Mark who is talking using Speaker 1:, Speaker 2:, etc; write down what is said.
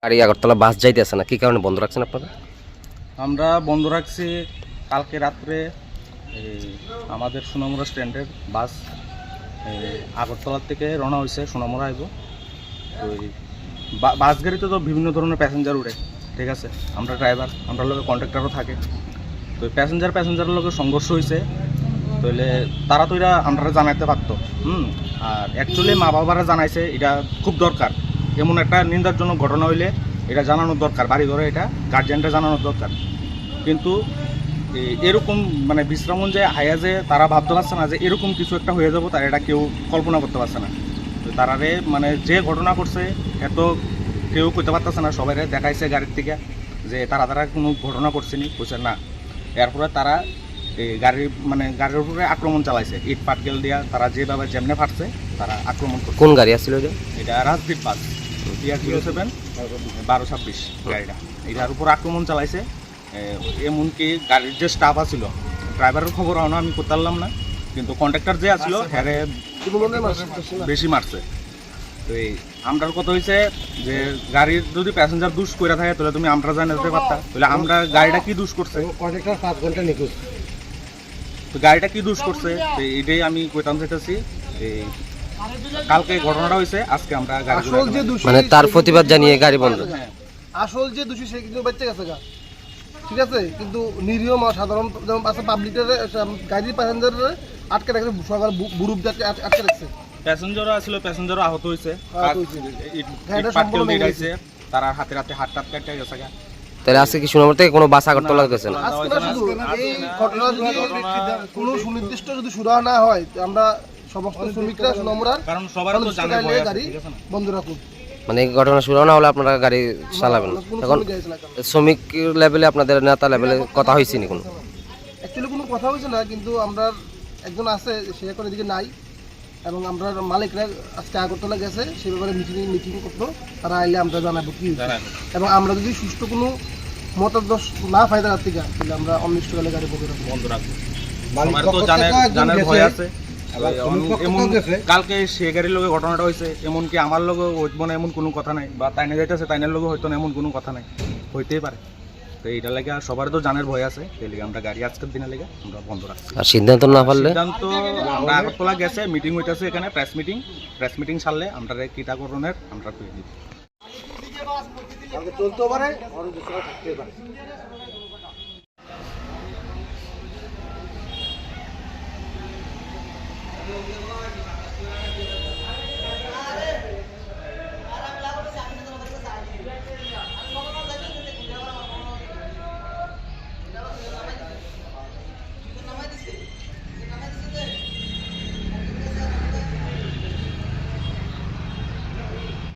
Speaker 1: গাড়ি আগরতলা বাস যাইতেছে না, কি কারণে বন্ধ রাখছেন আপনারা?
Speaker 2: আমরা বন্ধ রাখছি কালকে রাত্রে আমাদের সোনামুড়া স্ট্যান্ডের বাস আগরতলার থেকে রওনা হয়েছে, সোনামুড়া আইব। তো বাস গাড়িতে তো বিভিন্ন ধরনের প্যাসেঞ্জার উঠে, ঠিক আছে। আমরা ড্রাইভার, আমরা লোকের কন্ট্রাক্টরও থাকে। তো প্যাসেঞ্জারের লোকের সংঘর্ষ হয়েছে, তাহলে তারা তো এটা আমরা জানাইতে পারতো। আর অ্যাকচুয়ালি মা বাবারা জানাইছে, এটা খুব দরকার। এমন একটা নিন্দারজনক ঘটনা হইলে এটা জানানোর দরকার, বাড়ি ঘরে এটা গার্জিয়ানটা জানানোর দরকার। কিন্তু এরকম মানে বিশ্রামঞ্জয় আয়া যে তারা ভাবতে পারছে না যে এরকম কিছু একটা হয়ে যাবো, তারা এটা কেউ কল্পনা করতে পারছে না। তো তারারে মানে যে ঘটনা করছে এত কেউ করতে পারতেছে না। সবাই দেখাইছে গাড়ির থেকে যে তারা কোনো ঘটনা করছেনি, বুঝছেন না। এরপরে তারা গাড়ির উপরে আক্রমণ চালাইছে, ইট পাটকেল দিয়া তারা যেভাবে যেমনে ফাটছে তারা আক্রমণ করছে।
Speaker 1: কোন গাড়ি আসছিল এটা?
Speaker 2: এটা রাজদীপ বাস TR-07 1226 গাড়িটা, এটার উপর আক্রমণ চালাইছে। এমনকি গাড়ির যে স্টাফ আছিল, ড্রাইভারের খবর আমি করতে পারলাম না, কিন্তু কন্ট্রাক্টর যে আসছিল হ্যাঁ বেশি মারছে। তো এই আমরার কথা হয়েছে যে গাড়ির যদি প্যাসেঞ্জার দুষ করে থাকে তাহলে তুমি আমরা জানাতে পারতা, তাহলে আমরা গাড়িটা কি দুষ করছে,
Speaker 3: কন্ট্রাক্টর 5 ঘন্টা নিখোঁজ।
Speaker 2: তো গাড়িটা কি দুষ করছে এটাই আমি কইতাম চাইতেছি। এই কালকে ঘটনাটা হয়েছে, আজকে আমরা গাড়ি
Speaker 1: মানে তার প্রতিবাদ জানিয়ে গাড়ি বন্ধ।
Speaker 3: আসল যে দোষী সে কিন্তু বেঁচে গেছে গা, ঠিক আছে। কিন্তু নিরীহ সাধারণ যেমন আছে পাবলিকের গাড়ির প্যাসেঞ্জারের আটকে রাখছে, সরকার বুরুপ আটকে রাখছে।
Speaker 2: প্যাসেঞ্জারও আসলে প্যাসেঞ্জারও আহত হয়েছে, তারা হাতে হাত টাত কাটতে গেছে।
Speaker 1: তাহলে আজকে কি সোনামুড়া থেকে কোনো বাস আগরতলা গেছে না?
Speaker 3: এই ঘটনা যদি কোনো সুনির্দিষ্ট যদি সুরাহা না হয়, আমরা সমস্ত শ্রমিকরা সোনামুড়ার
Speaker 2: কারণ সবার তো জানে
Speaker 3: গাড়ি বন্ধ রাখুন।
Speaker 1: মানে এই ঘটনা শুরু না হলে আপনারা গাড়ি চালাবেন না। এখন শ্রমিক লেভেলে আপনাদের নেতা লেভেলে কথা হয়েছে নি কোনো?
Speaker 3: অ্যাকচুয়ালি কোনো কথা হয়েছে না, কিন্তু আমরা একজন আছে, সে এখন এদিকে নাই, এবং আমরা মালিকরা আজকে আগরতলা গেছে, সে ব্যাপারে মিটিং করতো। তারা আইলে আমরা জানাবো কি হয়েছে, এবং আমরা যদি সুষ্ঠু কোনো মতাদর্শ না পাই তার থেকে, তাহলে আমরা অনির্দিষ্টকালে গাড়ি বন্ধ রাখবো। জানার ভয় আছে। কালকে সে গাড়ির লোকের ঘটনাটা হয়েছে, এমনকি আমার লোক হইব না এমন কোনো কথা নাই, বা তাইনে যাইতেছে তাইনের লোক হইতো না এমন কোনো কথা নাই, হইতেই পারে। তো এইটা লাগে সবার তো জানার ভয় আছে, সেই লেগে আমরা গাড়ি আজকের দিনে লেগে আমরা বন্ধ রাখছি।
Speaker 1: আর সিদ্ধান্ত না পারলে
Speaker 2: সিদ্ধান্ত আমরা আগরতলা গেছে মিটিং হইতেছে, এখানে প্রেস মিটিং ছাড়লে আমরা কীটাকরণের আমরা করে দিব।
Speaker 3: চলতে পারে, থাকতে পারে।